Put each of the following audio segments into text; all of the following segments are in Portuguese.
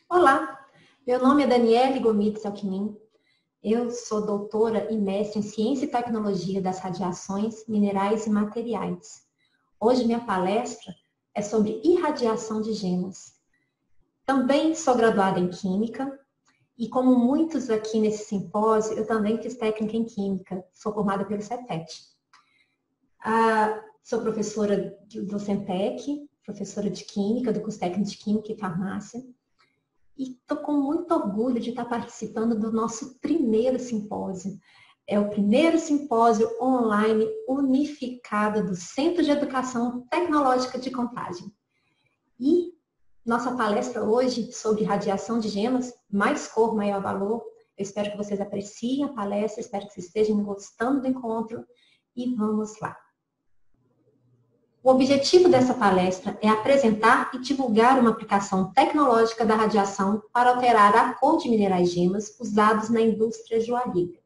Olá, meu nome é Daniele Gomitz Alckmin. Eu sou doutora e mestre em Ciência e Tecnologia das Radiações, Minerais e Materiais. Hoje minha palestra é sobre irradiação de gemas. Também sou graduada em Química e, como muitos aqui nesse simpósio, eu também fiz técnica em Química. Sou formada pelo CETEC. Sou professora do Centec, professora de Química, do curso técnico de Química e Farmácia. E estou com muito orgulho de estar participando do nosso primeiro simpósio. É o primeiro simpósio online unificado do Centro de Educação Tecnológica de Contagem. E nossa palestra hoje sobre radiação de gemas, mais cor, maior valor. Eu espero que vocês apreciem a palestra, espero que vocês estejam gostando do encontro e vamos lá. O objetivo dessa palestra é apresentar e divulgar uma aplicação tecnológica da radiação para alterar a cor de minerais gemas usados na indústria joalheira.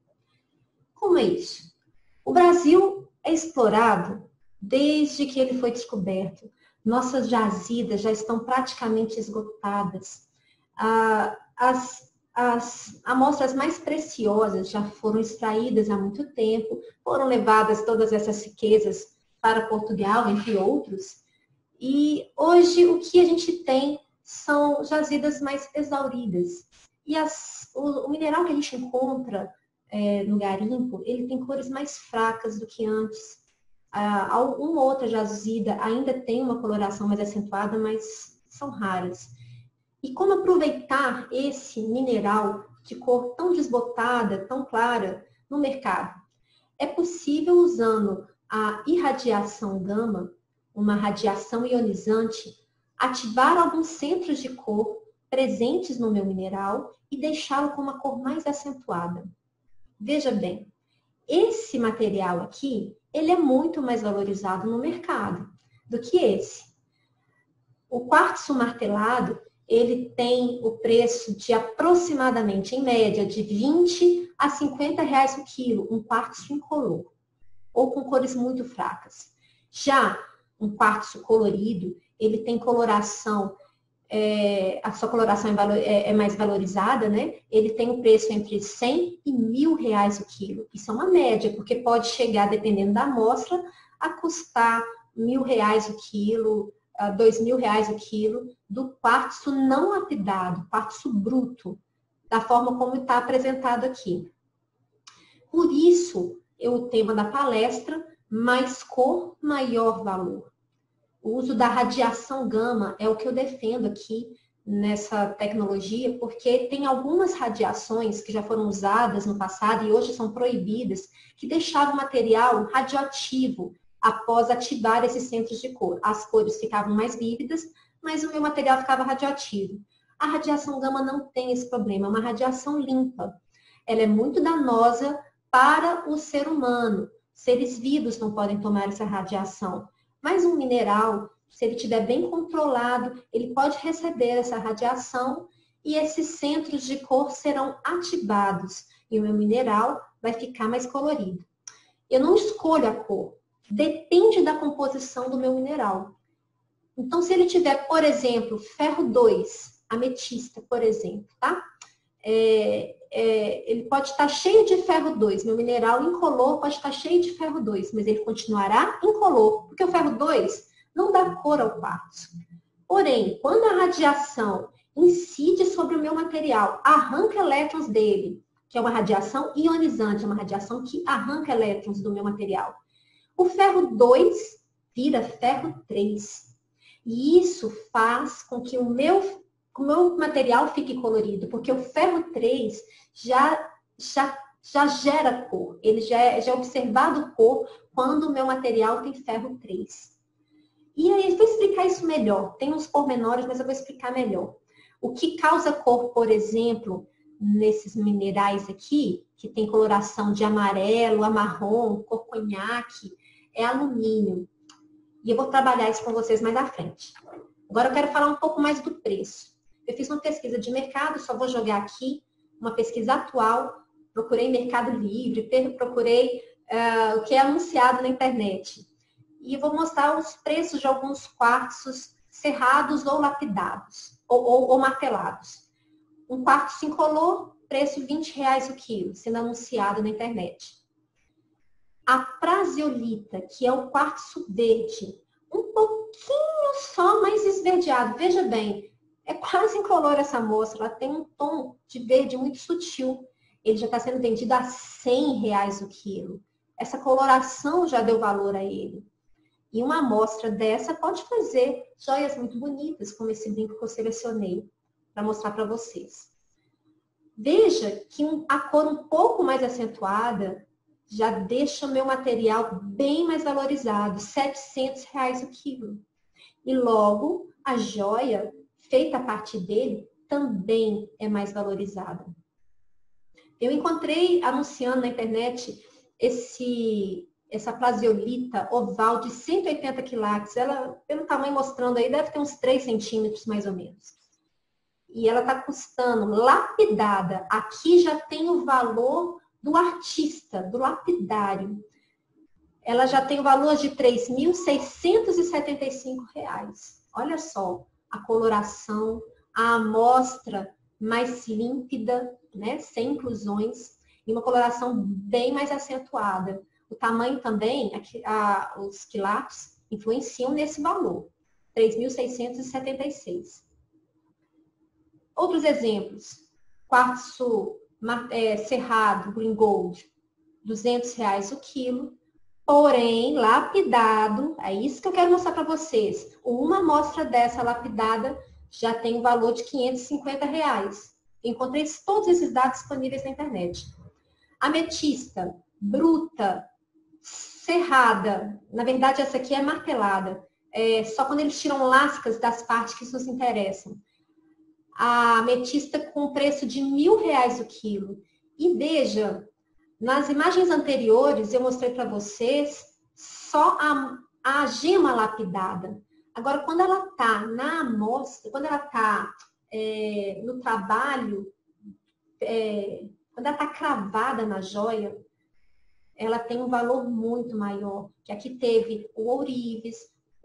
Como é isso? O Brasil é explorado desde que ele foi descoberto. Nossas jazidas já estão praticamente esgotadas. As amostras mais preciosas já foram extraídas há muito tempo, foram levadas todas essas riquezas para Portugal, entre outros. E hoje o que a gente tem são jazidas mais exauridas. E o mineral que a gente encontra no garimpo, ele tem cores mais fracas do que antes. Alguma outra jazida ainda tem uma coloração mais acentuada, mas são raras. E como aproveitar esse mineral de cor tão desbotada, tão clara, no mercado? É possível usando a irradiação gama, uma radiação ionizante, ativar alguns centros de cor presentes no meu mineral e deixá-lo com uma cor mais acentuada. Veja bem, esse material aqui, ele é muito mais valorizado no mercado do que esse. O quartzo martelado, ele tem o preço de aproximadamente, em média, de 20 a 50 reais o quilo, um quartzo incolor, ou com cores muito fracas. Já um quartzo colorido, ele tem coloração, a sua coloração é mais valorizada, né? Ele tem um preço entre 100 e 1.000 reais o quilo. Isso é uma média, porque pode chegar, dependendo da amostra, a custar 1.000 reais o quilo, 2.000 reais o quilo, do quartzo não lapidado, quartzo bruto, da forma como está apresentado aqui. Por isso, o tema da palestra, mais cor, maior valor. O uso da radiação gama é o que eu defendo aqui nessa tecnologia, porque tem algumas radiações que já foram usadas no passado e hoje são proibidas, que deixavam o material radioativo após ativar esses centros de cor. As cores ficavam mais vívidas, mas o meu material ficava radioativo. A radiação gama não tem esse problema, é uma radiação limpa. Ela é muito danosa para o ser humano. Seres vivos não podem tomar essa radiação. Mas um mineral, se ele estiver bem controlado, ele pode receber essa radiação e esses centros de cor serão ativados. E o meu mineral vai ficar mais colorido. Eu não escolho a cor. Depende da composição do meu mineral. Então, se ele tiver, por exemplo, ferro 2, ametista, por exemplo, tá? Ele pode estar cheio de ferro 2, meu mineral incolor pode estar cheio de ferro 2, mas ele continuará incolor, porque o ferro 2 não dá cor ao quartzo. Porém, quando a radiação incide sobre o meu material, arranca elétrons dele, que é uma radiação ionizante, é uma radiação que arranca elétrons do meu material, o ferro 2 vira ferro 3. E isso faz com que o meu material fique colorido, porque o ferro 3 já gera cor. Ele já é observado cor quando o meu material tem ferro 3. E aí, eu vou explicar isso melhor. Tem uns pormenores, mas eu vou explicar melhor. O que causa cor, por exemplo, nesses minerais aqui, que tem coloração de amarelo, a marrom, cor conhaque, é alumínio. E eu vou trabalhar isso com vocês mais à frente. Agora eu quero falar um pouco mais do preço. Eu fiz uma pesquisa de mercado, só vou jogar aqui uma pesquisa atual. Procurei Mercado Livre, procurei o que é anunciado na internet. E eu vou mostrar os preços de alguns quartzos cerrados ou lapidados, ou martelados. Um quartzo incolor, preço R$ 20 o quilo, sendo anunciado na internet. A praseolita, que é o quartzo verde, um pouquinho só mais esverdeado. Veja bem, é quase incolor essa amostra, ela tem um tom de verde muito sutil. Ele já está sendo vendido a R$ 100 o quilo. Essa coloração já deu valor a ele. E uma amostra dessa pode fazer joias muito bonitas, como esse brinco que eu selecionei para mostrar para vocês. Veja que a cor um pouco mais acentuada já deixa o meu material bem mais valorizado, R$ 700 o quilo. E logo, a joia feita a partir dele também é mais valorizada. Eu encontrei anunciando na internet essa praseolita oval de 180 quilates. Ela, pelo tamanho mostrando aí, deve ter uns 3 centímetros mais ou menos. E ela está custando, lapidada. Aqui já tem o valor do artista, do lapidário. Ela já tem o valor de R$ 3.675. Olha só a coloração, a amostra mais límpida, né, sem inclusões, e uma coloração bem mais acentuada. O tamanho também, os quilates, influenciam nesse valor, 3.676. Outros exemplos, quartzo cerrado, green gold, R$ 200 o quilo, porém lapidado, é isso que eu quero mostrar para vocês. Uma amostra dessa lapidada já tem um valor de R$ 550. Encontrei todos esses dados disponíveis na internet. Ametista, bruta, cerrada, na verdade essa aqui é martelada, só quando eles tiram lascas das partes que nos interessam. A ametista com preço de R$ 1.000 o quilo. E veja, nas imagens anteriores eu mostrei para vocês só a gema lapidada. Agora, quando ela está na amostra, quando ela está no trabalho, quando ela está cravada na joia, ela tem um valor muito maior. Que aqui teve o ourives,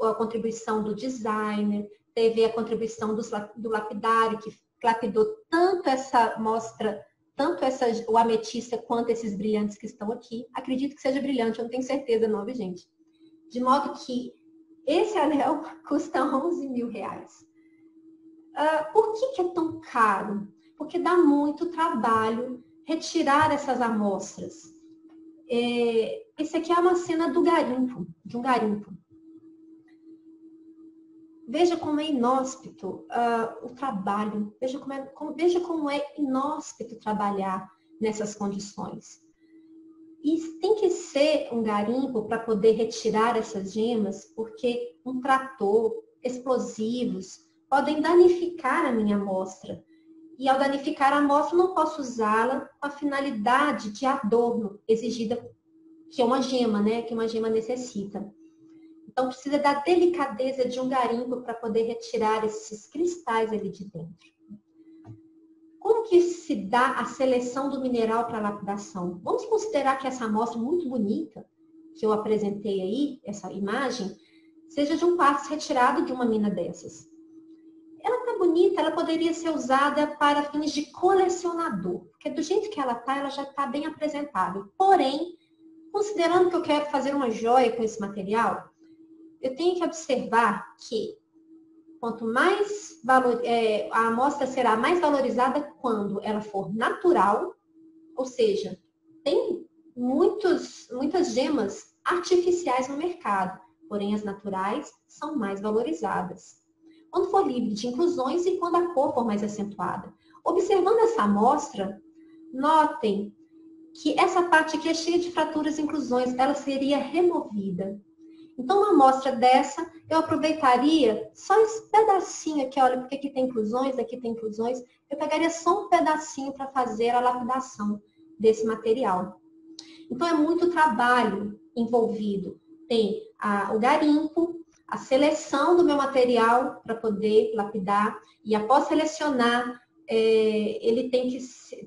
a contribuição do designer, teve a contribuição do lapidário, que lapidou tanto essa amostra, tanto o ametista, quanto esses brilhantes que estão aqui. Acredito que seja brilhante, eu não tenho certeza não, gente. De modo que esse anel custa R$ 11.000. Por que é tão caro? Porque dá muito trabalho retirar essas amostras. Esse aqui é uma cena do garimpo, de um garimpo. Veja como é inóspito o trabalho, veja como é inóspito trabalhar nessas condições. E tem que ser um garimpo para poder retirar essas gemas, porque um trator, explosivos, podem danificar a minha amostra. E ao danificar a amostra, não posso usá-la com a finalidade de adorno exigida, que é uma gema, né? Que uma gema necessita. Então, precisa da delicadeza de um garimpo para poder retirar esses cristais ali de dentro. Como que se dá a seleção do mineral para a lapidação? Vamos considerar que essa amostra muito bonita, que eu apresentei aí, essa imagem, seja de um quartzo retirado de uma mina dessas. Ela está bonita, ela poderia ser usada para fins de colecionador, porque do jeito que ela está, ela já está bem apresentável. Porém, considerando que eu quero fazer uma joia com esse material, eu tenho que observar que quanto mais a amostra será mais valorizada quando ela for natural, ou seja, tem muitas gemas artificiais no mercado, porém as naturais são mais valorizadas. Quando for livre de inclusões e quando a cor for mais acentuada. Observando essa amostra, notem que essa parte aqui é cheia de fraturas e inclusões, ela seria removida. Então, uma amostra dessa, eu aproveitaria só esse pedacinho aqui, olha, porque aqui tem inclusões, aqui tem inclusões. Eu pegaria só um pedacinho para fazer a lapidação desse material. Então, é muito trabalho envolvido. Tem o garimpo, a seleção do meu material para poder lapidar. E após selecionar, ele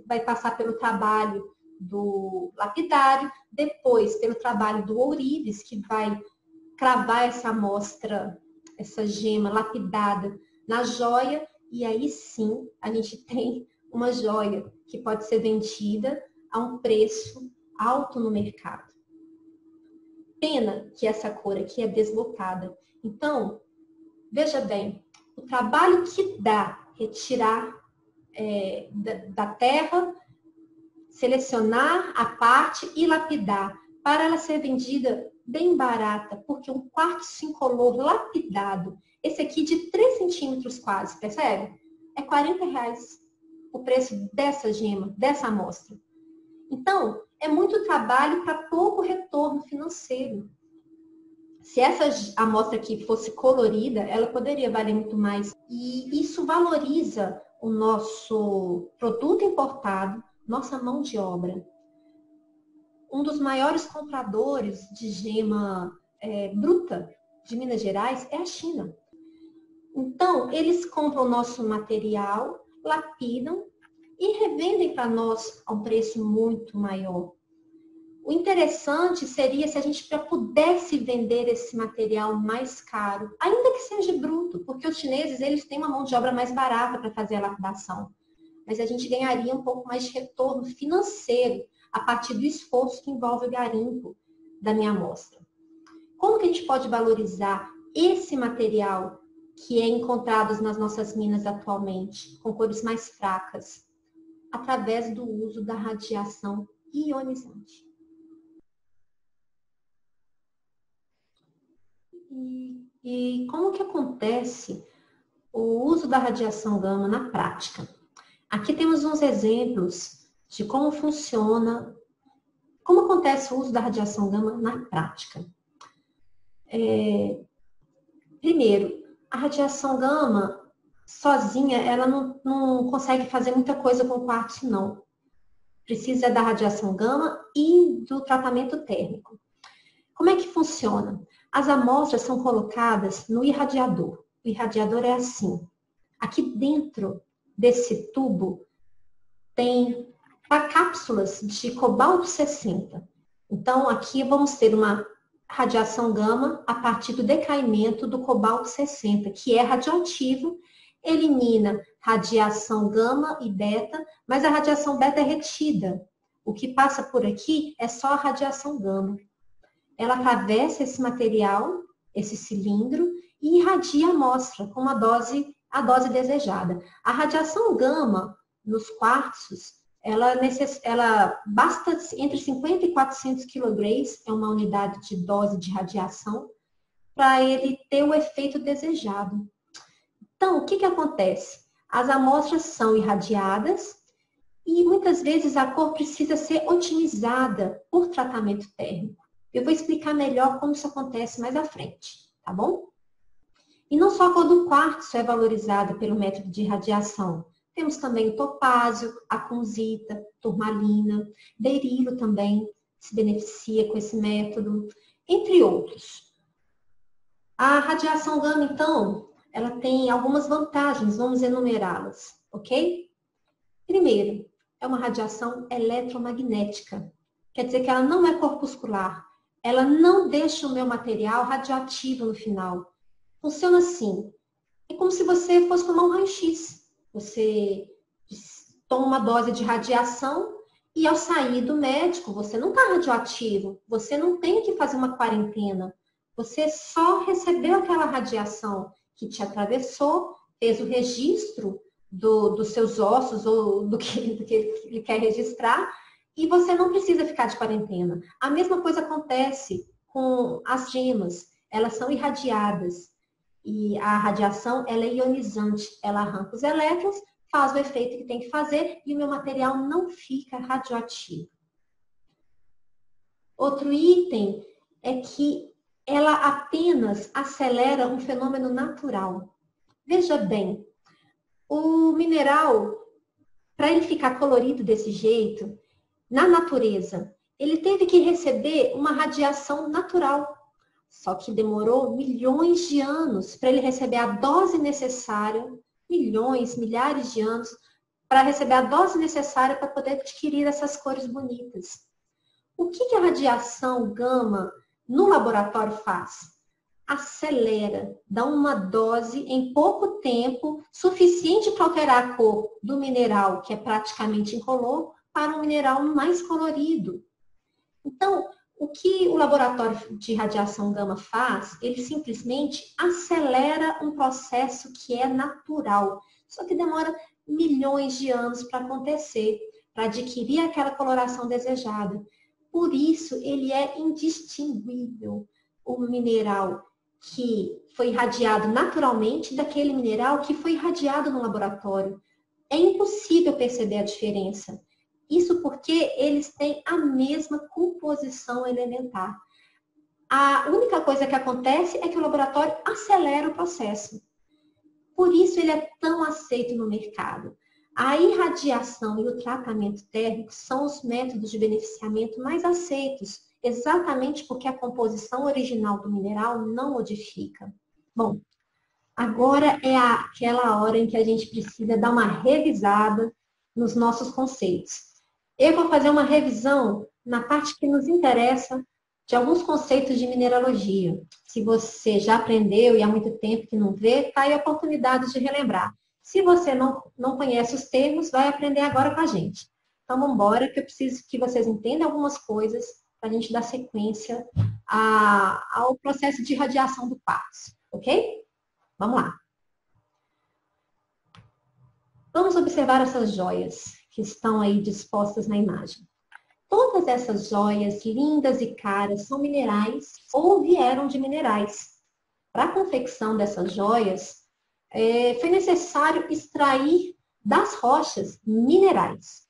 vai passar pelo trabalho do lapidário, depois pelo trabalho do ourives, que vai cravar essa amostra, essa gema lapidada na joia, e aí sim a gente tem uma joia que pode ser vendida a um preço alto no mercado. Pena que essa cor aqui é desbotada. Então, veja bem, o trabalho que dá retirar da terra, selecionar a parte e lapidar, para ela ser vendida bem barata, porque um quartzo incolor lapidado, esse aqui de 3 centímetros quase, percebe? É R$40 o preço dessa gema, dessa amostra. Então, é muito trabalho para pouco retorno financeiro. Se essa amostra aqui fosse colorida, ela poderia valer muito mais. E isso valoriza o nosso produto importado, nossa mão de obra. Um dos maiores compradores de gema bruta de Minas Gerais é a China. Então, eles compram o nosso material, lapidam e revendem para nós a um preço muito maior. O interessante seria se a gente pudesse vender esse material mais caro, ainda que seja bruto, porque os chineses eles têm uma mão de obra mais barata para fazer a lapidação. Mas a gente ganharia um pouco mais de retorno financeiro a partir do esforço que envolve o garimpo da minha amostra. Como que a gente pode valorizar esse material que é encontrado nas nossas minas atualmente, com cores mais fracas? Através do uso da radiação ionizante. E como que acontece o uso da radiação gama na prática? Aqui temos uns exemplos de como funciona, como acontece o uso da radiação gama na prática. Primeiro, a radiação gama sozinha, ela não consegue fazer muita coisa com o quartzo, não. Precisa da radiação gama e do tratamento térmico. Como é que funciona? As amostras são colocadas no irradiador. O irradiador é assim. Aqui dentro desse tubo tem cápsulas de cobalto 60. Então, aqui vamos ter uma radiação gama a partir do decaimento do cobalto 60, que é radioativo, elimina radiação gama e beta, mas a radiação beta é retida. O que passa por aqui é só a radiação gama. Ela atravessa esse material, esse cilindro, e irradia a amostra com a dose desejada. A radiação gama nos quartzos, ela basta entre 50 e 400 kg, é uma unidade de dose de radiação, para ele ter o efeito desejado. Então, o que acontece? As amostras são irradiadas e muitas vezes a cor precisa ser otimizada por tratamento térmico. Eu vou explicar melhor como isso acontece mais à frente, tá bom? E não só a cor do quartzo é valorizada pelo método de irradiação. Temos também o topázio, a kunzita, turmalina, berilo também se beneficia com esse método, entre outros. A radiação gama, então, ela tem algumas vantagens, vamos enumerá-las, ok? Primeiro, é uma radiação eletromagnética. Quer dizer que ela não é corpuscular. Ela não deixa o meu material radioativo no final. Funciona assim. É como se você fosse tomar um raio-x. Você toma uma dose de radiação e ao sair do médico, você não está radioativo. Você não tem que fazer uma quarentena. Você só recebeu aquela radiação que te atravessou, fez o registro dos seus ossos ou do que ele quer registrar, e você não precisa ficar de quarentena. A mesma coisa acontece com as gemas. Elas são irradiadas. E a radiação, ela é ionizante. Ela arranca os elétrons, faz o efeito que tem que fazer e o meu material não fica radioativo. Outro item é que ela apenas acelera um fenômeno natural. Veja bem, o mineral, para ele ficar colorido desse jeito, na natureza, ele teve que receber uma radiação natural. Só que demorou milhões de anos para ele receber a dose necessária, milhões, milhares de anos, para receber a dose necessária para poder adquirir essas cores bonitas. O que a radiação gama no laboratório faz? acelera, dá uma dose em pouco tempo, suficiente para alterar a cor do mineral, que é praticamente incolor, para um mineral mais colorido. Então, o que o laboratório de radiação gama faz? Ele simplesmente acelera um processo que é natural, só que demora milhões de anos para acontecer, para adquirir aquela coloração desejada. Por isso, ele é indistinguível, o mineral que foi irradiado naturalmente daquele mineral que foi irradiado no laboratório. É impossível perceber a diferença. Isso porque eles têm a mesma composição elementar. A única coisa que acontece é que o laboratório acelera o processo. Por isso ele é tão aceito no mercado. A irradiação e o tratamento térmico são os métodos de beneficiamento mais aceitos, exatamente porque a composição original do mineral não modifica. Bom, agora é aquela hora em que a gente precisa dar uma revisada nos nossos conceitos. Eu vou fazer uma revisão na parte que nos interessa de alguns conceitos de mineralogia. Se você já aprendeu e há muito tempo que não vê, está aí a oportunidade de relembrar. Se você não conhece os termos, vai aprender agora com a gente. Então, vamos embora, que eu preciso que vocês entendam algumas coisas para a gente dar sequência ao processo de radiação do quartzo, ok? Vamos lá. Vamos observar essas joias que estão aí dispostas na imagem. Todas essas joias lindas e caras são minerais ou vieram de minerais. Para a confecção dessas joias, foi necessário extrair das rochas minerais.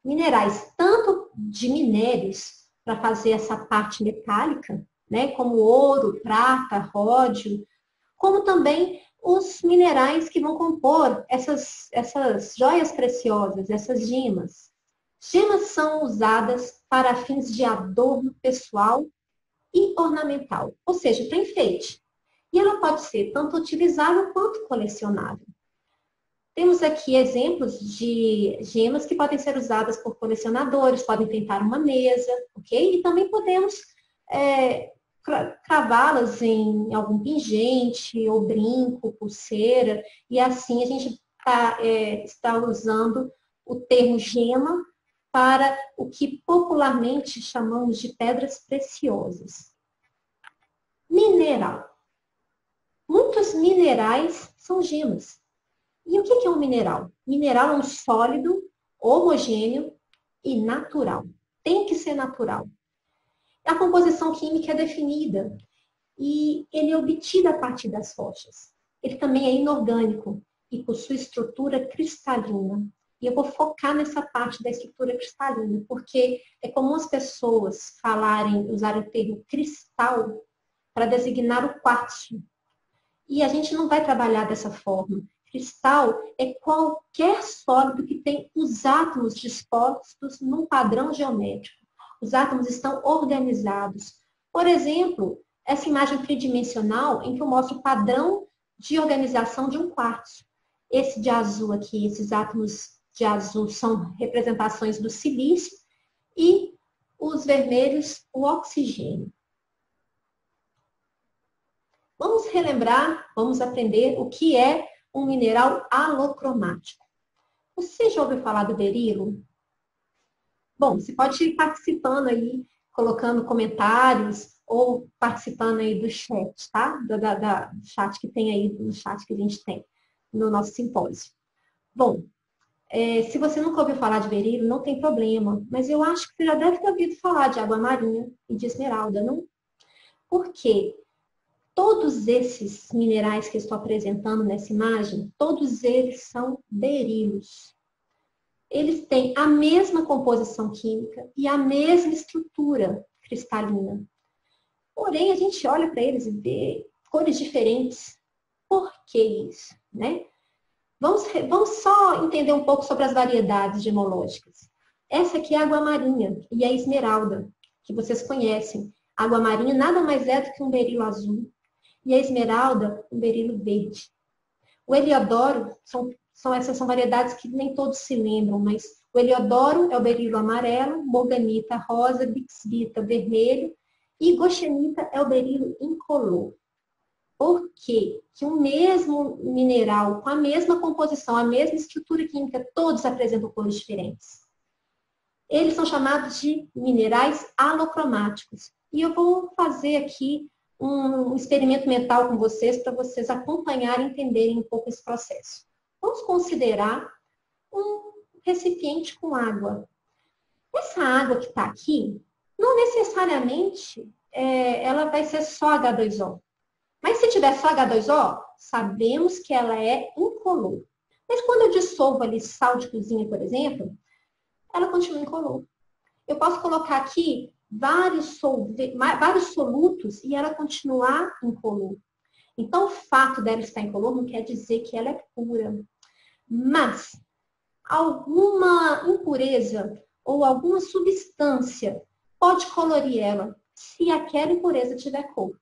Minerais tanto de minérios, para fazer essa parte metálica, né, como ouro, prata, ródio, como também os minerais que vão compor essas joias preciosas, essas gemas. Gemas são usadas para fins de adorno pessoal e ornamental, ou seja, para enfeite. E ela pode ser tanto utilizável quanto colecionável. Temos aqui exemplos de gemas que podem ser usadas por colecionadores, podem pintar uma mesa, ok? E também podemos cravá-las em algum pingente, ou brinco, pulseira, e assim a gente está usando o termo gema para o que popularmente chamamos de pedras preciosas. Mineral. Muitos minerais são gemas. E o que é um mineral? Mineral é um sólido, homogêneo e natural. Tem que ser natural. A composição química é definida e ele é obtido a partir das rochas. Ele também é inorgânico e possui estrutura cristalina. E eu vou focar nessa parte da estrutura cristalina, porque é comum as pessoas usarem o termo cristal para designar o quartzo. E a gente não vai trabalhar dessa forma. Cristal é qualquer sólido que tem os átomos dispostos num padrão geométrico. Os átomos estão organizados. Por exemplo, essa imagem tridimensional em que eu mostro o padrão de organização de um quartzo. Esse de azul aqui, esses átomos de azul são representações do silício e os vermelhos, o oxigênio. Vamos relembrar, vamos aprender o que é um mineral alocromático. Você já ouviu falar do berilo? Bom, você pode ir participando aí, colocando comentários ou participando aí do chat, tá? Do chat que tem aí, no chat que a gente tem no nosso simpósio. Bom, se você nunca ouviu falar de berilo, não tem problema, mas eu acho que você já deve ter ouvido falar de água marinha e de esmeralda, não? Por quê? Todos esses minerais que eu estou apresentando nessa imagem, todos eles são berilos. Eles têm a mesma composição química e a mesma estrutura cristalina. Porém, a gente olha para eles e vê cores diferentes. Por que isso, né? Vamos só entender um pouco sobre as variedades gemológicas. Essa aqui é a água marinha e a esmeralda, que vocês conhecem. A água marinha nada mais é do que um berilo azul e a esmeralda, um berilo verde. O heliodoro, essas são variedades que nem todos se lembram, mas o heliodoro é o berilo amarelo, morganita rosa, bixbita vermelho e goshenita é o berilo incolor. Por quê? Que o mesmo mineral, com a mesma composição, a mesma estrutura química, todos apresentam cores diferentes. Eles são chamados de minerais alocromáticos. E eu vou fazer aqui um experimento mental com vocês, para vocês acompanharem e entenderem um pouco esse processo. Vamos considerar um recipiente com água. Essa água que está aqui, não necessariamente ela vai ser só H2O. Mas se tiver só H2O, sabemos que ela é incolor. Mas quando eu dissolvo ali sal de cozinha, por exemplo, ela continua incolor. Eu posso colocar aqui vários solutos e ela continuar incolor. Então, o fato dela estar incolor não quer dizer que ela é pura. Mas, alguma impureza ou alguma substância pode colorir ela, se aquela impureza tiver cor.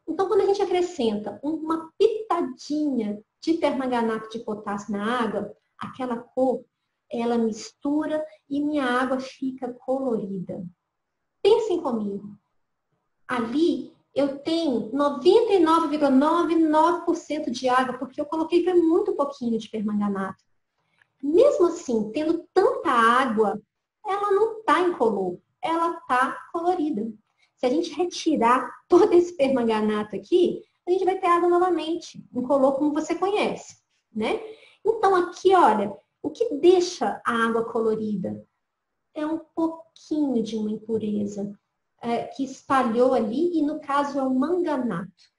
Então, quando a gente acrescenta uma pitadinha de permanganato de potássio na água, aquela cor, ela mistura e minha água fica colorida. Pensem comigo. Ali, eu tenho 99,99% de água, porque eu coloquei muito pouquinho de permanganato. Mesmo assim, tendo tanta água, ela não está incolor, ela está colorida. Se a gente retirar todo esse permanganato aqui, a gente vai ter água novamente, incolor como você conhece, né? Então aqui, olha, o que deixa a água colorida é um pouquinho de uma impureza que espalhou ali, e no caso é o manganato.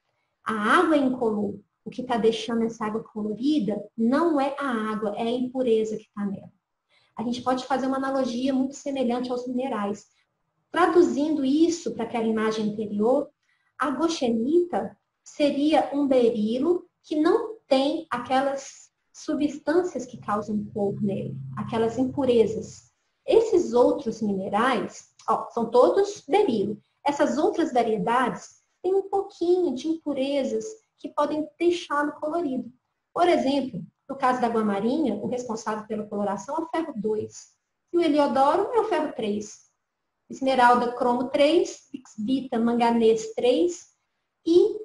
A água é incolor. O que está deixando essa água colorida não é a água, é a impureza que está nela. A gente pode fazer uma analogia muito semelhante aos minerais. Traduzindo isso para aquela imagem anterior, a goschenita seria um berilo que não tem aquelas substâncias que causam cor nele, aquelas impurezas. Esses outros minerais, são todos berilo. Essas outras variedades têm um pouquinho de impurezas que podem deixá-lo colorido. Por exemplo, no caso da água marinha, o responsável pela coloração é o ferro 2. E o heliodoro é o ferro 3. Esmeralda, cromo 3, bixbita, manganês 3 e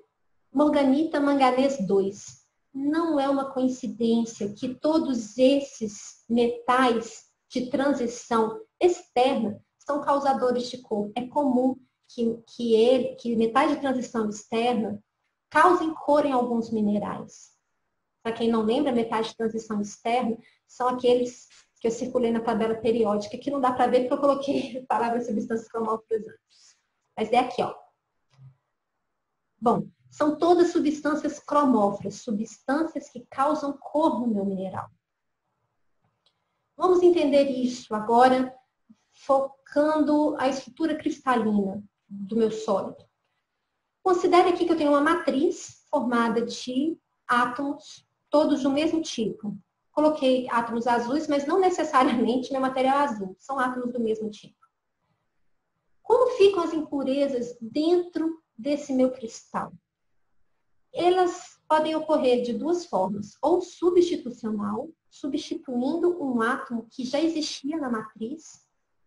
morganita, manganês 2. Não é uma coincidência que todos esses metais de transição externa são causadores de cor. É comum que metais de transição externa causem cor em alguns minerais. Para quem não lembra, metais de transição externa são aqueles que eu circulei na tabela periódica, que não dá para ver porque eu coloquei palavras substâncias cromófilas antes. Mas é aqui, ó. Bom, são todas substâncias cromófilas, substâncias que causam cor no meu mineral. Vamos entender isso agora, focando a estrutura cristalina do meu sólido. Considere aqui que eu tenho uma matriz formada de átomos, todos do mesmo tipo. Coloquei átomos azuis, mas não necessariamente meu material azul. São átomos do mesmo tipo. Como ficam as impurezas dentro desse meu cristal? Elas podem ocorrer de duas formas. Ou substitucional, substituindo um átomo que já existia na matriz.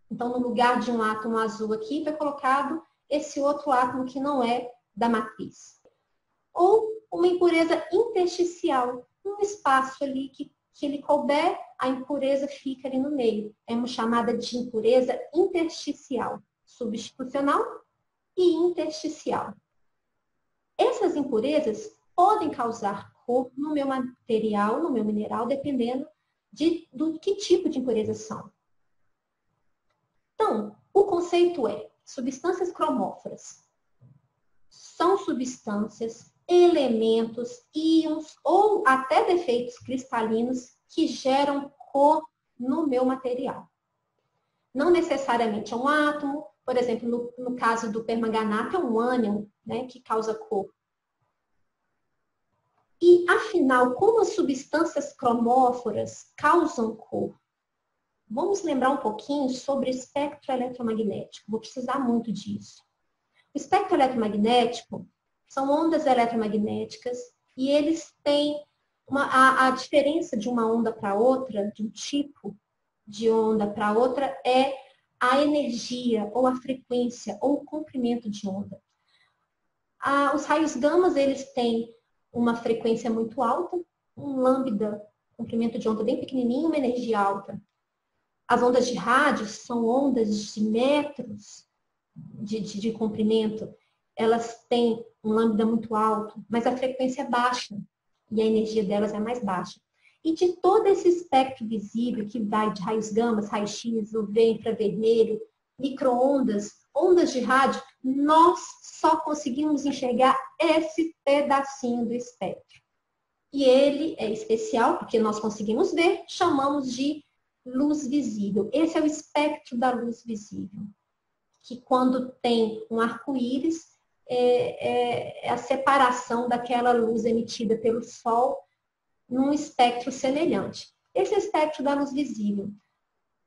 Então, no lugar de um átomo azul aqui, foi colocado esse outro átomo que não é da matriz. Ou uma impureza intersticial, um espaço ali que ele couber, a impureza fica ali no meio. É uma chamada de impureza intersticial, substitucional e intersticial. Essas impurezas podem causar cor no meu material, no meu mineral, dependendo do que tipo de impureza são. Então, o conceito é substâncias cromóforas. São substâncias, elementos, íons ou até defeitos cristalinos que geram cor no meu material. Não necessariamente é um átomo, por exemplo, no caso do permanganato, é um ânion, né, que causa cor. E, afinal, como as substâncias cromóforas causam cor? Vamos lembrar um pouquinho sobre espectro eletromagnético. Vou precisar muito disso. O espectro eletromagnético são ondas eletromagnéticas e eles têm a diferença de uma onda para outra, de um tipo de onda para outra, é a energia ou a frequência ou o comprimento de onda. Os raios gamas, eles têm uma frequência muito alta, um lambda, comprimento de onda bem pequenininho, uma energia alta. As ondas de rádio são ondas de metros de comprimento. Elas têm um lambda muito alto, mas a frequência é baixa e a energia delas é mais baixa. E de todo esse espectro visível que vai de raios gamas, raio-x, UV, infravermelho, micro-ondas, ondas de rádio, nós só conseguimos enxergar esse pedacinho do espectro. E ele é especial porque nós conseguimos ver, chamamos de luz visível. Esse é o espectro da luz visível, que quando tem um arco-íris, é a separação daquela luz emitida pelo Sol num espectro semelhante. Esse é o espectro da luz visível.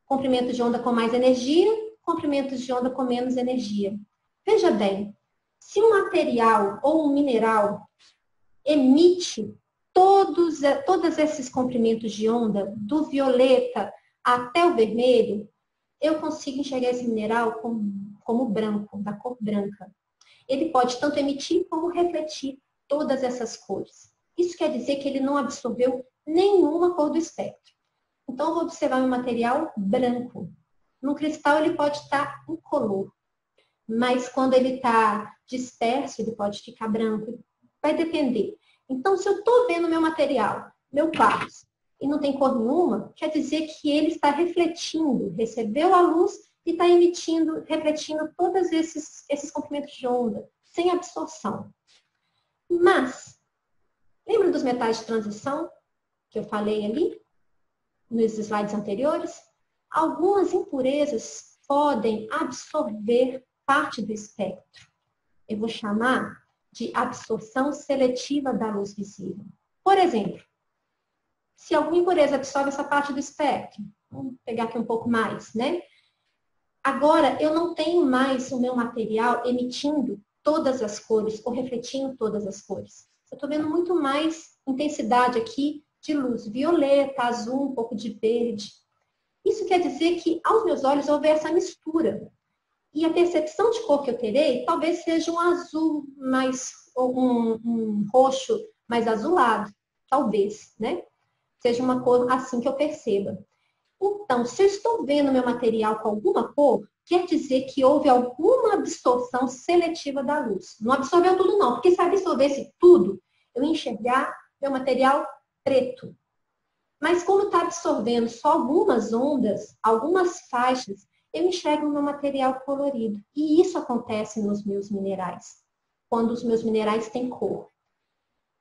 Comprimento de onda com mais energia, comprimentos de onda com menos energia. Veja bem, se um material ou um mineral emite todos esses comprimentos de onda, do violeta até o vermelho, eu consigo enxergar esse mineral como branco, da cor branca. Ele pode tanto emitir como refletir todas essas cores. Isso quer dizer que ele não absorveu nenhuma cor do espectro. Então, eu vou observar um material branco. No cristal, ele pode estar incolor, mas quando ele está disperso, ele pode ficar branco. Vai depender. Então, se eu estou vendo meu material, meu quartzo, e não tem cor nenhuma, quer dizer que ele está refletindo, recebeu a luz e está emitindo, refletindo todos esses comprimentos de onda, sem absorção. Mas, lembra dos metais de transição que eu falei ali, nos slides anteriores? Algumas impurezas podem absorver parte do espectro. Eu vou chamar de absorção seletiva da luz visível. Por exemplo, se alguma impureza absorve essa parte do espectro, vamos pegar aqui um pouco mais, né? Agora, eu não tenho mais o meu material emitindo todas as cores ou refletindo todas as cores. Eu estou vendo muito mais intensidade aqui de luz violeta, azul, um pouco de verde. Isso quer dizer que, aos meus olhos, houve essa mistura. E a percepção de cor que eu terei talvez seja um azul mais, ou um roxo mais azulado. Talvez, né? Seja uma cor assim que eu perceba. Então, se eu estou vendo meu material com alguma cor, quer dizer que houve alguma absorção seletiva da luz. Não absorveu tudo, não. Porque se absorvesse tudo, eu ia enxergar meu material preto. Mas como está absorvendo só algumas ondas, algumas faixas, eu enxergo o meu material colorido. E isso acontece nos meus minerais, quando os meus minerais têm cor.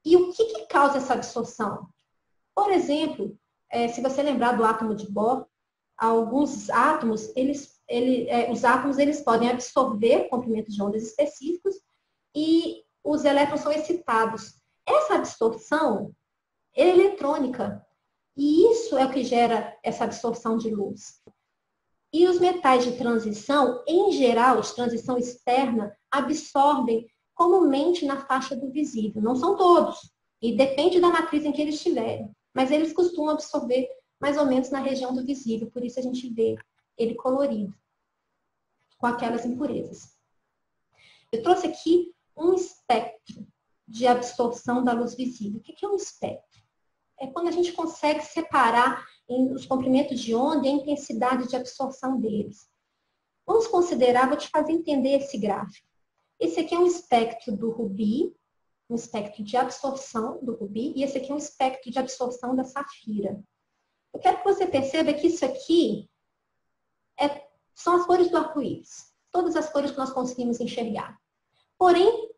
E o que causa essa absorção? Por exemplo, se você lembrar do átomo de Bohr, alguns átomos, os átomos eles podem absorver comprimentos de ondas específicos e os elétrons são excitados. Essa absorção é eletrônica. E isso é o que gera essa absorção de luz. E os metais de transição, em geral, de transição externa, absorvem comumente na faixa do visível. Não são todos. E depende da matriz em que eles estiverem. Mas eles costumam absorver mais ou menos na região do visível. Por isso a gente vê ele colorido, com aquelas impurezas. Eu trouxe aqui um espectro de absorção da luz visível. O que é um espectro? É quando a gente consegue separar os comprimentos de onda e a intensidade de absorção deles. Vamos considerar, vou te fazer entender esse gráfico. Esse aqui é um espectro do rubi, um espectro de absorção do rubi, e esse aqui é um espectro de absorção da safira. Eu quero que você perceba que isso aqui são as cores do arco-íris. Todas as cores que nós conseguimos enxergar. Porém,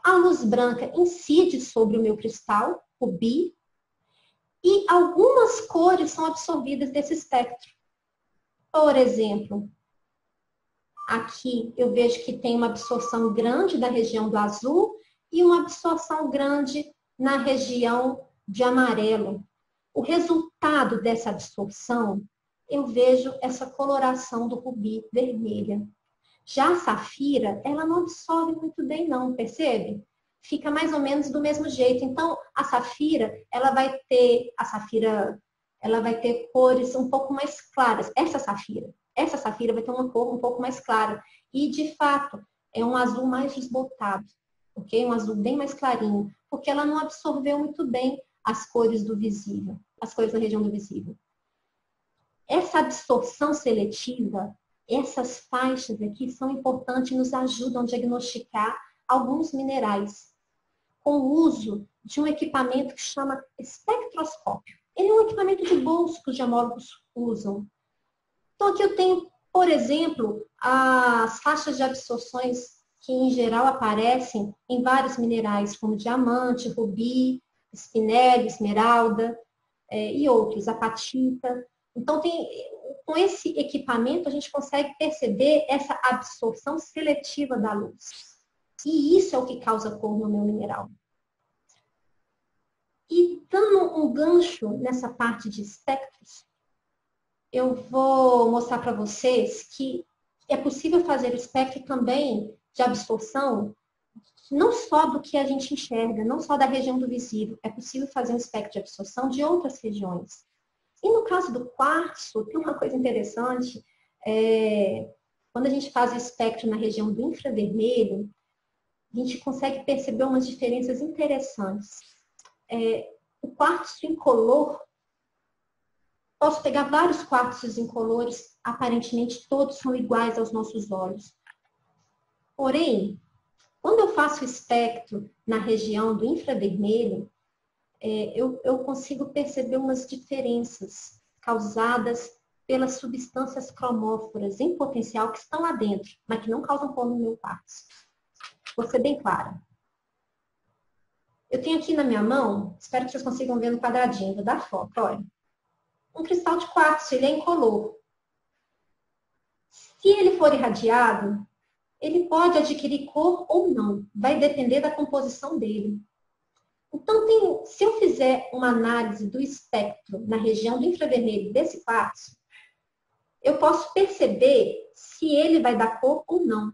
a luz branca incide sobre o meu cristal, rubi, e algumas cores são absorvidas desse espectro. Por exemplo, aqui eu vejo que tem uma absorção grande da região do azul e uma absorção grande na região de amarelo. O resultado dessa absorção, eu vejo essa coloração do rubi vermelha. Já a safira, ela não absorve muito bem não, percebe? Fica mais ou menos do mesmo jeito. Então, a safira, ela vai ter cores um pouco mais claras. Essa safira vai ter uma cor um pouco mais clara. E, de fato, é um azul mais desbotado. ok? Um azul bem mais clarinho, porque ela não absorveu muito bem as cores do visível, as cores da região do visível. Essa absorção seletiva, essas faixas aqui são importantes e nos ajudam a diagnosticar alguns minerais, com o uso de um equipamento que chama espectroscópio. Ele é um equipamento de bolso que os geólogos usam. Então, aqui eu tenho, por exemplo, as faixas de absorções que, em geral, aparecem em vários minerais, como diamante, rubi, espinélio, esmeralda e outros, apatita. Então, com esse equipamento, a gente consegue perceber essa absorção seletiva da luz. E isso é o que causa cor no meu mineral. E dando um gancho nessa parte de espectros, eu vou mostrar para vocês que é possível fazer o espectro também de absorção, não só do que a gente enxerga, não só da região do visível, é possível fazer um espectro de absorção de outras regiões. E no caso do quartzo, tem uma coisa interessante, quando a gente faz o espectro na região do infravermelho, a gente consegue perceber umas diferenças interessantes. O quartzo incolor, posso pegar vários quartzos incolores, aparentemente todos são iguais aos nossos olhos. Porém, quando eu faço o espectro na região do infravermelho, eu consigo perceber umas diferenças causadas pelas substâncias cromóforas em potencial que estão lá dentro, mas que não causam cor no meu quartzo. Vou ser bem clara. Eu tenho aqui na minha mão, espero que vocês consigam ver no quadradinho, vou dar foto, olha. Um cristal de quartzo, ele é incolor. Se ele for irradiado, ele pode adquirir cor ou não, vai depender da composição dele. Então, se eu fizer uma análise do espectro na região do infravermelho desse quartzo, eu posso perceber se ele vai dar cor ou não,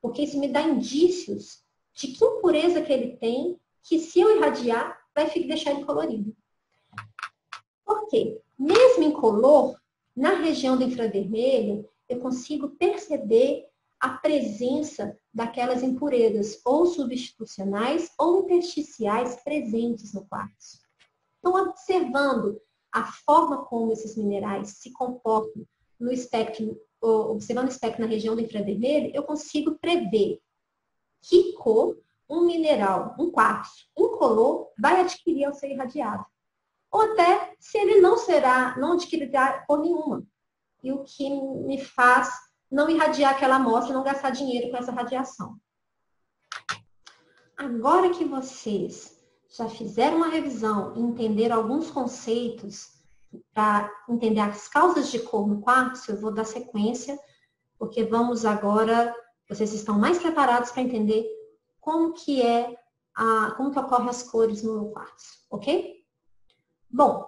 porque isso me dá indícios de que impureza que ele tem, que se eu irradiar, vai deixar ele colorido. Por quê? Mesmo incolor, na região do infravermelho, eu consigo perceber a presença daquelas impurezas ou substitucionais ou intersticiais presentes no quartzo. Então, observando a forma como esses minerais se comportam no espectro, observando o espectro na região do infravermelho, eu consigo prever que cor um mineral, um quartzo incolor, vai adquirir ao ser irradiado. Ou até se ele não adquirirá cor nenhuma. E o que me faz não irradiar aquela amostra e não gastar dinheiro com essa radiação. Agora que vocês já fizeram uma revisão e entenderam alguns conceitos para entender as causas de cor no quartzo, eu vou dar sequência, porque vamos agora, vocês estão mais preparados para entender como que ocorrem as cores no quartzo, ok? Bom,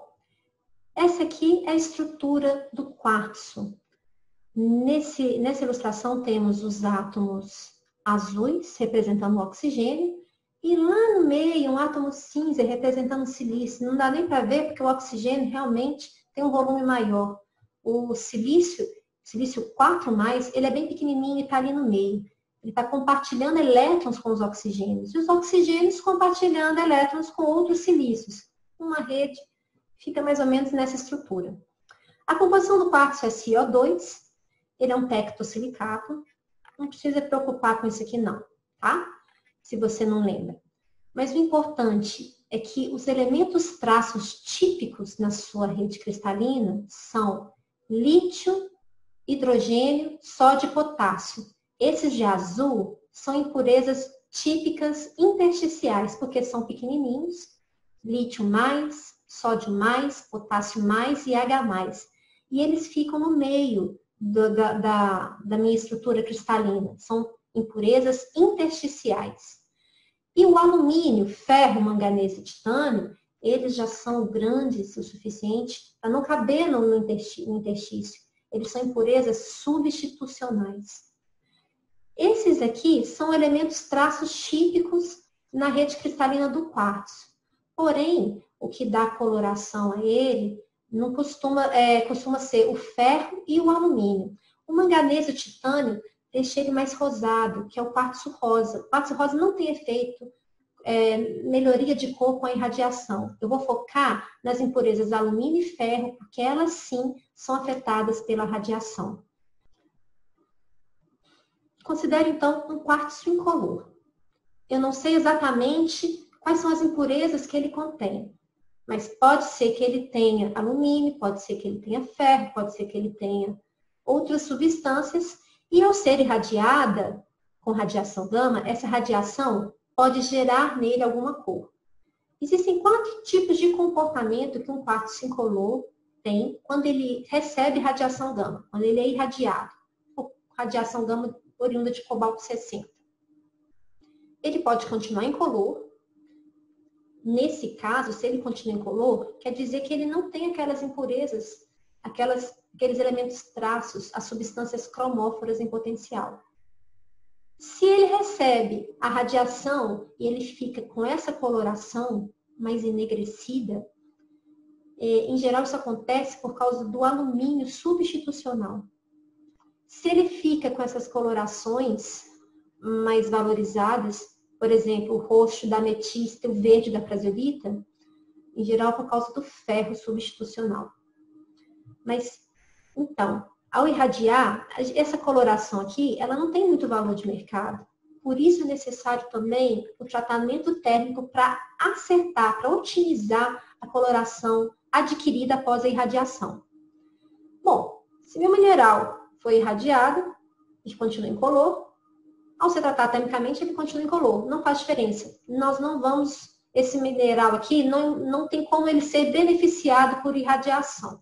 essa aqui é a estrutura do quartzo. Nessa ilustração temos os átomos azuis, representando o oxigênio, e lá no meio um átomo cinza, representando o silício. Não dá nem para ver, porque o oxigênio realmente tem um volume maior. O silício 4+, ele é bem pequenininho e está ali no meio. Ele está compartilhando elétrons com os oxigênios. E os oxigênios compartilhando elétrons com outros silícios. Uma rede fica mais ou menos nessa estrutura. A composição do quartzo é CO2. Ele é um tectosilicato. Não precisa se preocupar com isso aqui não, tá? Se você não lembra. Mas o importante é que os elementos traços típicos na sua rede cristalina são lítio, hidrogênio, sódio e potássio. Esses de azul são impurezas típicas intersticiais, porque são pequenininhos, lítio mais, sódio mais, potássio mais e H+. E eles ficam no meio da minha estrutura cristalina. São impurezas intersticiais. E o alumínio, ferro, manganês e titânio, eles já são grandes o suficiente para não caber no interstício. Eles são impurezas substitucionais. Esses aqui são elementos traços típicos na rede cristalina do quartzo. Porém, o que dá coloração a ele não costuma ser o ferro e o alumínio. O manganês e o titânio deixei ele mais rosado, que é o quartzo rosa. O quartzo rosa não tem efeito melhoria de cor com a irradiação. Eu vou focar nas impurezas alumínio e ferro, porque elas sim são afetadas pela radiação. Considere então um quartzo incolor. Eu não sei exatamente quais são as impurezas que ele contém, mas pode ser que ele tenha alumínio, pode ser que ele tenha ferro, pode ser que ele tenha outras substâncias, e ao ser irradiada com radiação gama, essa radiação pode gerar nele alguma cor. Existem 4 tipos de comportamento que um quartzo incolor tem quando ele recebe radiação gama, quando ele é irradiado, ou radiação gama oriunda de cobalto 60. Ele pode continuar incolor. Nesse caso, se ele continua incolor, quer dizer que ele não tem aquelas impurezas, aqueles elementos traços, as substâncias cromóforas em potencial. Se ele recebe a radiação e ele fica com essa coloração mais enegrecida, em geral isso acontece por causa do alumínio substitucional. Se ele fica com essas colorações mais valorizadas, por exemplo, o roxo da ametista e o verde da praziolita, em geral por causa do ferro substitucional. Mas, então, ao irradiar, essa coloração aqui, ela não tem muito valor de mercado. Por isso é necessário também o tratamento térmico para acertar, para otimizar a coloração adquirida após a irradiação. Bom, se meu mineral foi irradiado e continua incolor, ao ser tratado termicamente, ele continua incolor. Não faz diferença. Nós não vamos, esse mineral aqui, não tem como ele ser beneficiado por irradiação.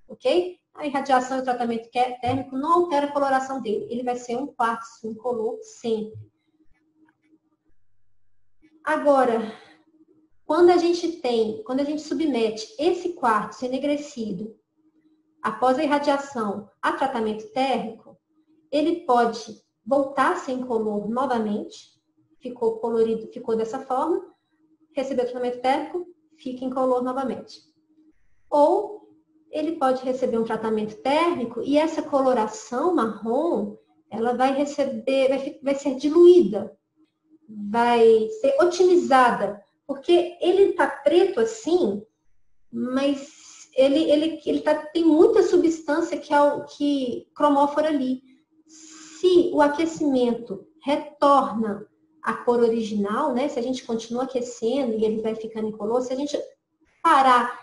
Ok? A irradiação e o tratamento térmico não altera a coloração dele. Ele vai ser um quartzo incolor sempre. Agora, quando a gente submete esse quartzo enegrecido após a irradiação a tratamento térmico, ele pode voltar a ser incolor novamente, ficou colorido, ficou dessa forma, recebeu tratamento térmico, fica incolor novamente. Ou ele pode receber um tratamento térmico e essa coloração marrom, ela vai ser diluída, vai ser otimizada, porque ele está preto assim, mas tem muita substância que cromófora ali. Se o aquecimento retorna a cor original, né? Se a gente continua aquecendo e ele vai ficando incolor, se a gente parar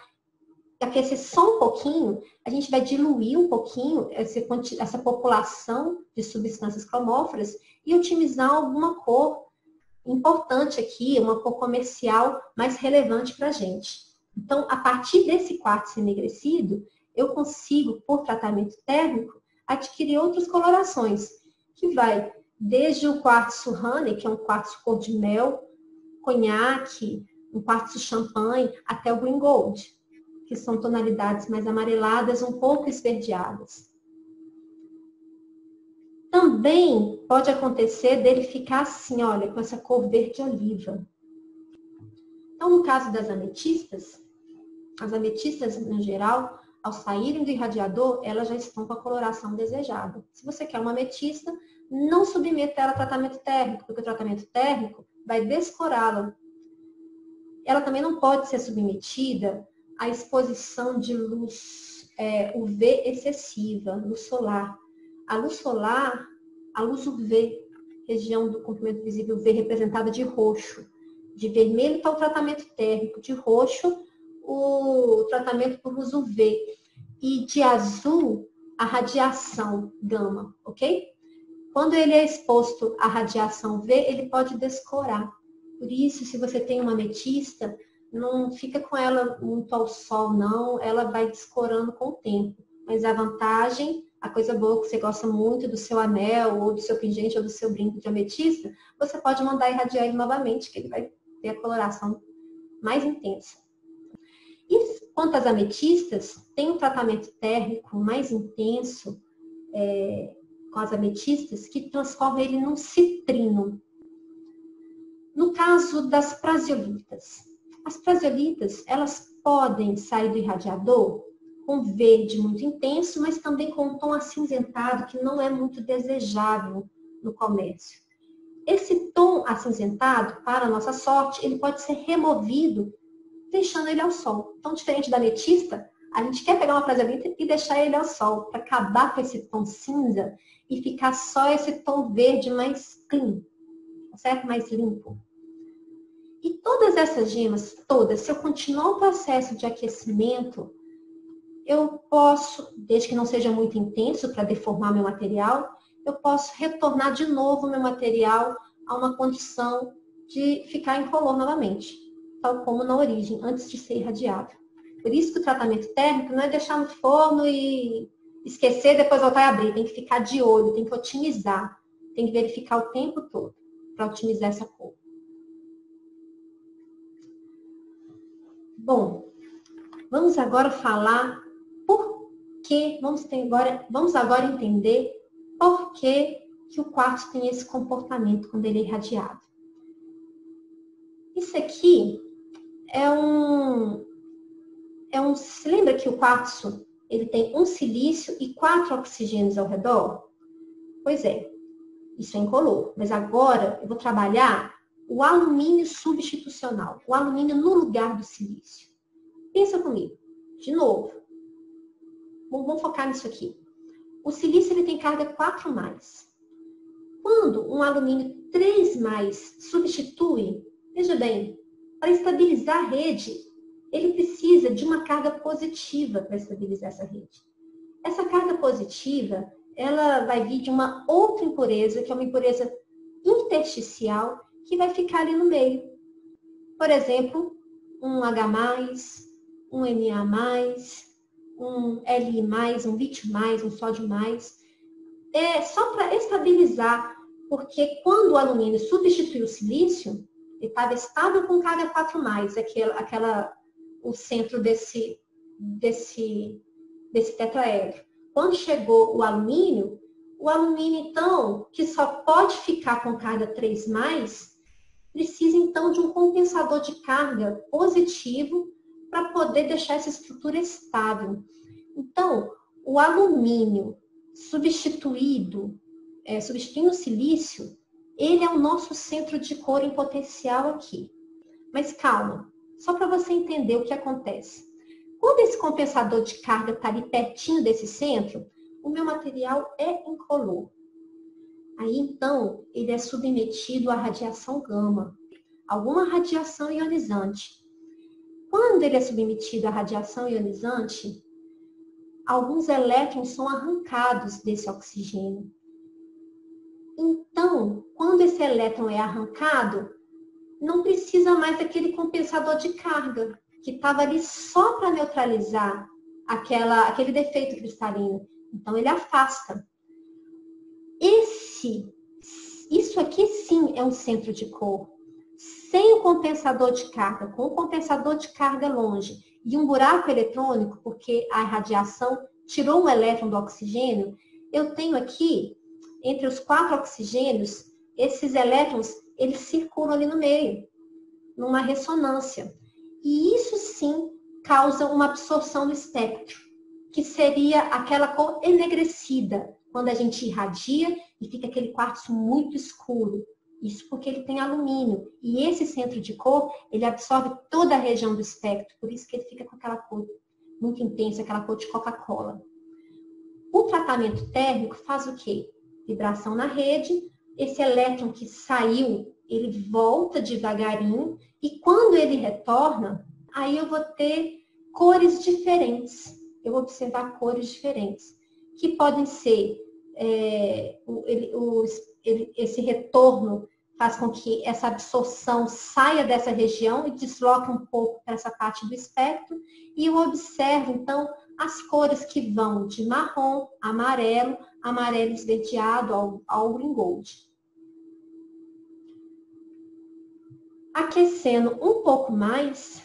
e aquecer só um pouquinho, a gente vai diluir um pouquinho essa população de substâncias cromóforas e otimizar alguma cor importante aqui, uma cor comercial mais relevante para a gente. Então, a partir desse quartzo enegrecido, eu consigo, por tratamento térmico, adquirir outras colorações, que vai desde o quartzo honey, que é um quartzo cor de mel, conhaque, um quartzo champanhe, até o green gold, que são tonalidades mais amareladas, um pouco esverdeadas. Também pode acontecer dele ficar assim, olha, com essa cor verde oliva. Então, no caso das ametistas, as ametistas, no geral, ao saírem do irradiador, elas já estão com a coloração desejada. Se você quer uma ametista, não submeta ela a tratamento térmico, porque o tratamento térmico vai descorá-la. Ela também não pode ser submetida à exposição de luz UV excessiva, luz solar. A luz solar, a luz UV, região do comprimento visível UV representada de roxo. De vermelho está o tratamento térmico, de roxo o tratamento por luz UV e de azul a radiação gama, ok? Quando ele é exposto à radiação UV, ele pode descorar. Por isso, se você tem uma ametista, não fica com ela muito ao sol, não. Ela vai descorando com o tempo. Mas a vantagem, a coisa boa que você gosta muito do seu anel, ou do seu pingente, ou do seu brinco de ametista, você pode mandar irradiar ele novamente, que ele vai ter a coloração mais intensa. E quanto às ametistas, tem um tratamento térmico mais intenso com as ametistas que transforma ele num citrino. No caso das praziolitas, as praziolitas, elas podem sair do irradiador com verde muito intenso, mas também com um tom acinzentado que não é muito desejável no comércio. Esse tom acinzentado, para a nossa sorte, ele pode ser removido deixando ele ao sol. Então, diferente da ametista, a gente quer pegar uma praseolita e deixar ele ao sol, para acabar com esse tom cinza e ficar só esse tom verde mais clean, certo? Mais limpo. E todas essas gemas, todas, se eu continuar o processo de aquecimento, eu posso, desde que não seja muito intenso para deformar meu material, eu posso retornar de novo meu material a uma condição de ficar incolor novamente, tal como na origem, antes de ser irradiado. Por isso que o tratamento térmico não é deixar no forno e esquecer, depois voltar e abrir. Tem que ficar de olho, tem que otimizar, tem que verificar o tempo todo para otimizar essa cor. Bom, vamos agora falar por que, vamos agora entender por que o quartzo tem esse comportamento quando ele é irradiado. Isso aqui você lembra que o quartzo ele tem um silício e 4 oxigênios ao redor? Pois é, isso é incolor. Mas agora eu vou trabalhar o alumínio substitucional, o alumínio no lugar do silício. Pensa comigo, de novo. Vamos focar nisso aqui. O silício ele tem carga 4+. Quando um alumínio 3+ substitui, veja bem, para estabilizar a rede, ele precisa de uma carga positiva para estabilizar essa rede. Essa carga positiva, ela vai vir de uma outra impureza, que é uma impureza intersticial, que vai ficar ali no meio. Por exemplo, um H+, um Na+, um Li+, um lítio+, um sódio+. É só para estabilizar, porque quando o alumínio substitui o silício, ele estava estável com carga 4+, o centro desse tetraedro. Quando chegou o alumínio, então, que só pode ficar com carga 3+, precisa então de um compensador de carga positivo para poder deixar essa estrutura estável. Então, o alumínio substituindo o silício, ele é o nosso centro de cor em potencial aqui. Mas calma, só para você entender o que acontece. Quando esse compensador de carga está ali pertinho desse centro, o meu material é incolor. Aí, então, ele é submetido à radiação gama, alguma radiação ionizante. Quando ele é submetido à radiação ionizante, alguns elétrons são arrancados desse oxigênio. Então, quando esse elétron é arrancado, não precisa mais daquele compensador de carga, que estava ali só para neutralizar aquele defeito cristalino. Então, ele afasta. Isso aqui sim é um centro de cor. Sem o compensador de carga, com o compensador de carga longe e um buraco eletrônico, porque a radiação tirou um elétron do oxigênio, eu tenho aqui, entre os 4 oxigênios, esses elétrons, eles circulam ali no meio, numa ressonância. E isso sim causa uma absorção do espectro, que seria aquela cor enegrecida, quando a gente irradia e fica aquele quartzo muito escuro. Isso porque ele tem alumínio. E esse centro de cor, ele absorve toda a região do espectro. Por isso que ele fica com aquela cor muito intensa, aquela cor de Coca-Cola. O tratamento térmico faz o quê? Vibração na rede. Esse elétron que saiu, ele volta devagarinho. E quando ele retorna, aí eu vou ter cores diferentes. Eu vou observar cores diferentes. Que podem ser... esse retorno faz com que essa absorção saia dessa região e desloque um pouco para essa parte do espectro. E eu observo, então, as cores que vão de marrom, amarelo, amarelo esverdeado ao green gold. Aquecendo um pouco mais,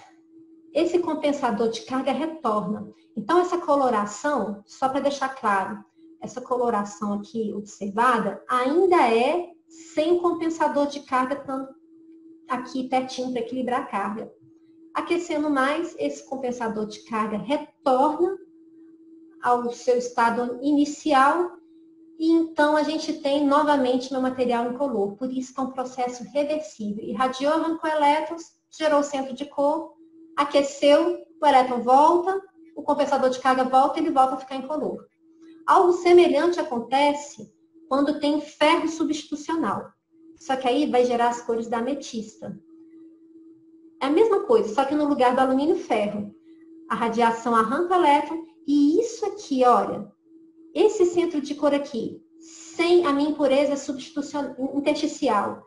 esse compensador de carga retorna. Então, essa coloração, só para deixar claro, essa coloração aqui observada ainda é sem compensador de carga, estando aqui pertinho para equilibrar a carga. Aquecendo mais, esse compensador de carga retorna ao seu estado inicial E então a gente tem novamente meu material incolor. Por isso que é um processo reversível. Irradiou, arrancou elétrons, gerou o centro de cor, aqueceu, o elétron volta, o compensador de carga volta e ele volta a ficar incolor. Algo semelhante acontece quando tem ferro substitucional. Só que aí vai gerar as cores da ametista. É a mesma coisa, só que no lugar do alumínio ferro. A radiação arranca o elétron e isso aqui, olha, esse centro de cor aqui, sem a minha impureza intersticial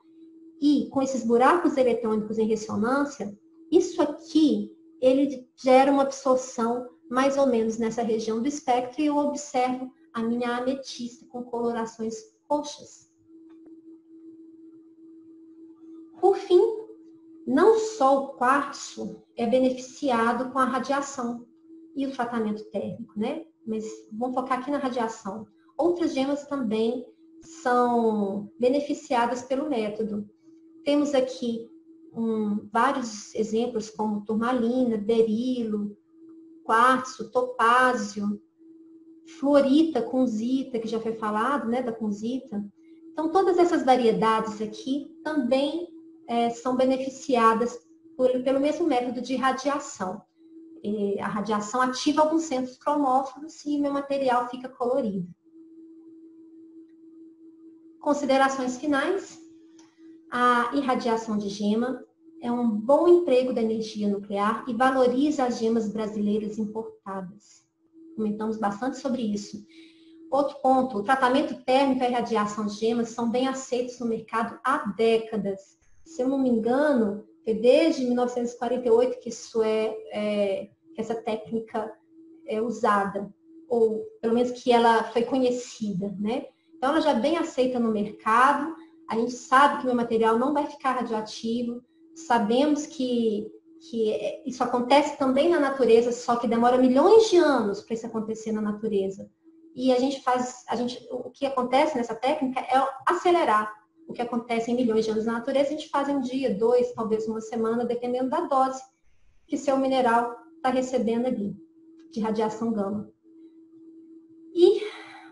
e com esses buracos eletrônicos em ressonância, isso aqui, ele gera uma absorção mais ou menos nessa região do espectro e eu observo a minha ametista com colorações roxas. Por fim, não só o quartzo é beneficiado com a radiação e o tratamento térmico, né? Mas vamos focar aqui na radiação. Outras gemas também são beneficiadas pelo método. Temos aqui vários exemplos como turmalina, berilo, quartzo, topázio, fluorita, kunzita, que já foi falado, né, da kunzita. Então, todas essas variedades aqui também são beneficiadas pelo mesmo método de radiação. A radiação ativa alguns centros cromófilos e meu material fica colorido. Considerações finais. A irradiação de gema é um bom emprego da energia nuclear e valoriza as gemas brasileiras importadas. Comentamos bastante sobre isso. Outro ponto, o tratamento térmico e a irradiação de gemas são bem aceitos no mercado há décadas. Se eu não me engano, foi desde 1948 que que essa técnica é usada, ou pelo menos que ela foi conhecida, né? Então, ela já é bem aceita no mercado, a gente sabe que meu material não vai ficar radioativo, sabemos que isso acontece também na natureza, só que demora milhões de anos para isso acontecer na natureza. E o que acontece nessa técnica é acelerar o que acontece em milhões de anos na natureza, a gente faz em um dia, 2, talvez uma semana, dependendo da dose que seu mineral está recebendo ali, de radiação gama. E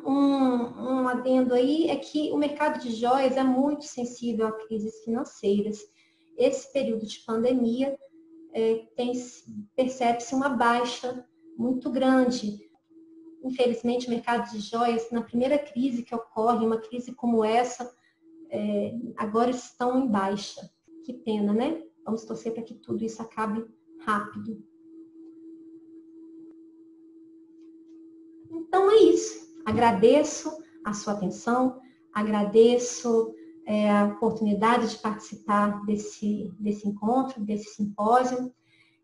um adendo aí é que o mercado de joias é muito sensível a crises financeiras. Esse período de pandemia percebe-se uma baixa muito grande. Infelizmente, o mercado de joias, na primeira crise que ocorre, uma crise como essa, agora estão em baixa. Que pena, né? Vamos torcer para que tudo isso acabe rápido. Então é isso. Agradeço a sua atenção, agradeço a oportunidade de participar desse encontro, desse simpósio.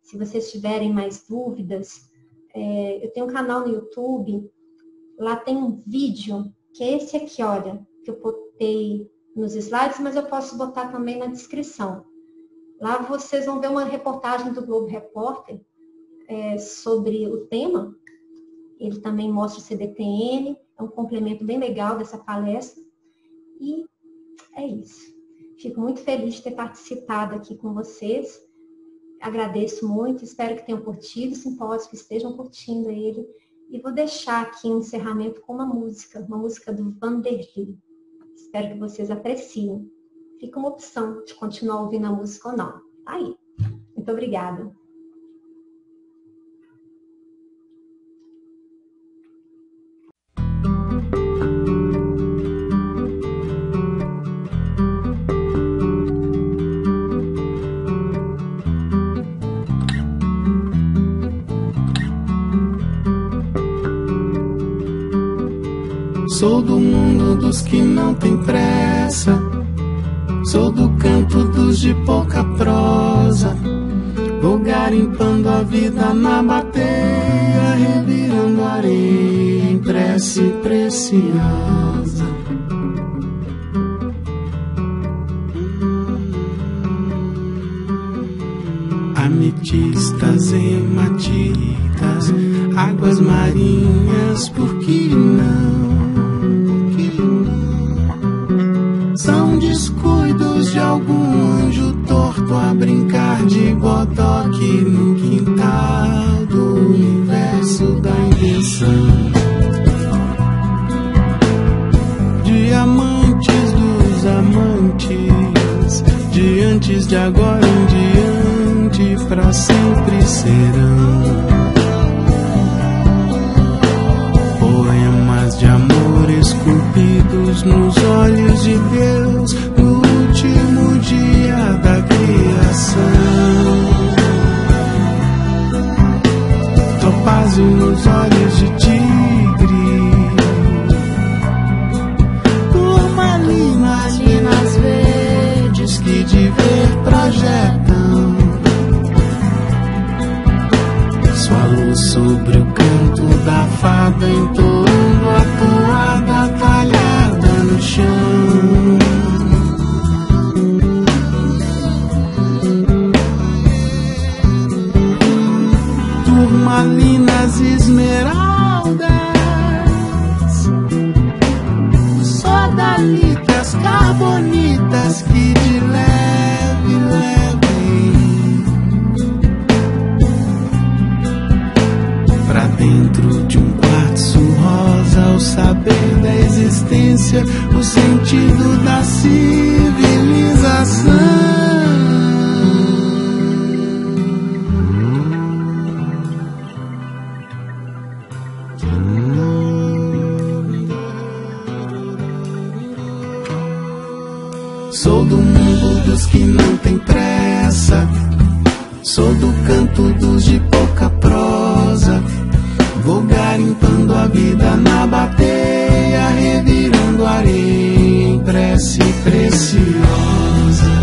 Se vocês tiverem mais dúvidas, eu tenho um canal no YouTube, lá tem um vídeo, que é esse aqui, olha, que eu botei nos slides, mas eu posso botar também na descrição. Lá vocês vão ver uma reportagem do Globo Repórter sobre o tema. Ele também mostra o CDTN, é um complemento bem legal dessa palestra. E é isso. Fico muito feliz de ter participado aqui com vocês. Agradeço muito, espero que tenham curtido o simpósio, que estejam curtindo ele. E vou deixar aqui um encerramento com uma música do Vanderlei. Espero que vocês apreciem. Fica uma opção de continuar ouvindo a música ou não. Tá aí. Muito obrigada. Sou do mundo dos que não tem pressa, sou do canto dos de pouca prosa. Vou garimpando a vida na bateia, revirando areia em prece preciosa. Ametistas, hematitas, águas marinhas, por que não? São descuidos de algum anjo torto a brincar de bodoque no quintal do universo da invenção. de agora em diante pra sempre serão poemas de amor esculpidos nos olhos de Deus no último dia da criação. Topázio nos olhos de tigre, turmalinas verdes que de ver projetam sua luz sobre o canto da fada, entoando a toada talhada no chão. Turmalinas esmeraldas, sodalitas, carbonitas que de leve pra dentro de um quartzo rosa o saber da existência, o sentido da civilização. Sou do mundo dos que não tem pressa, sou do canto dos de pouca prosa. Vou garimpando a vida na bateia, revirando areia em prece preciosa.